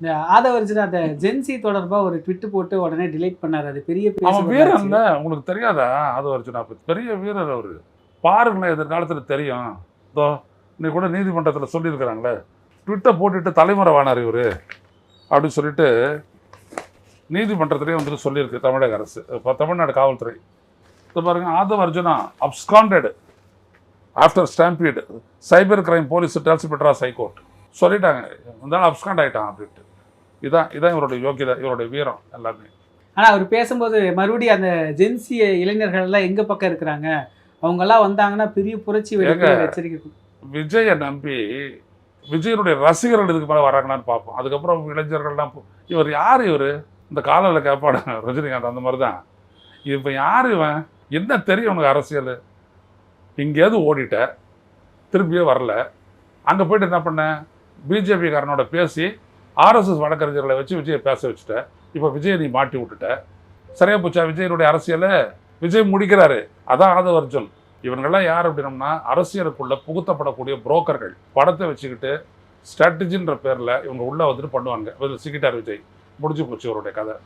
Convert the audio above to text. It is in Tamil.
இந்த ஆதவர்ஜுன் அந்த ஜென்சி தொடர்பா ஒரு ட்விட் போட்டு உடனே டிலீட் பண்ணாரு. அது பெரிய அவன் வீரன்ல உங்களுக்கு தெரியாதா? ஆதவர்ஜுனா பெரிய வீரர் அவரு. பாருங்களேன், எதிர்காலத்துல தெரியும். இதோ நீ கூட நீதிமன்றத்தில் சொல்லியிருக்கிறாங்களே, ட்விட்டை போட்டுட்டு தலைமுறைவானார் இவரு அப்படின்னு சொல்லிட்டு நீதிமன்றத்திலே வந்துட்டு சொல்லியிருக்கு தமிழக அரசு, இப்போ தமிழ்நாடு காவல்துறை. இப்போ பாருங்க, Aadhav Arjuna absconded after stampede, cyber crime police tells Madras high court சொல்லிட்டாங்க. இருந்தாலும் அப்ஸ்காண்ட் ஆகிட்டான் அப்படின்ட்டு. இதான் இவருடைய யோகியதை, இவருடைய வீரம் எல்லாமே. ஆனால் அவர் பேசும்போது மறுபடியும் அந்த ஜென்சி இளைஞர்கள் எல்லாம் எங்க பக்கம் இருக்கிறாங்க, அவங்கெல்லாம் வந்தாங்கன்னா பெரிய புரட்சி எச்சரிக்கை. விஜயை நம்பி விஜயனுடைய ரசிகர்கள் இதுக்கு மேலே வராங்களான்னு பார்ப்போம். அதுக்கப்புறம் இளைஞர்கள்லாம் இவர் யார், இவர் இந்த காலையில் கேட்பாடு ரஜினிகாந்த் அந்த மாதிரி தான். இப்போ யார் இவன், என்ன தெரியும் உனக்கு அரசியல், எங்கேயாவது ஓடிட்ட திருப்பியே வரல, அங்கே போய்ட்டு என்ன பண்ண, பிஜேபிக்காரனோட பேசி ஆர்எஸ்எஸ் வழக்கறிஞர்களை வச்சு விஜயை பேச வச்சுட்ட, இப்போ விஜயை நீ மாட்டி விட்டுட்ட, சரியா போச்சா விஜயனுடைய அரசியலை? விஜய் முடிக்கிறாரு. அதான் ஆதவர்ஜுன். இவங்கெல்லாம் யார் அப்படின்னம்னா அரசியலுக்குள்ள புகுத்தப்படக்கூடிய புரோக்கர்கள். படத்தை வச்சுக்கிட்டு ஸ்ட்ராட்டஜின்ற பேரில் இவங்க உள்ளே வந்துட்டு பண்ணுவாங்க. சிக்கிட்டார் விஜய், முடிஞ்சு போச்சு இவருடைய கதை.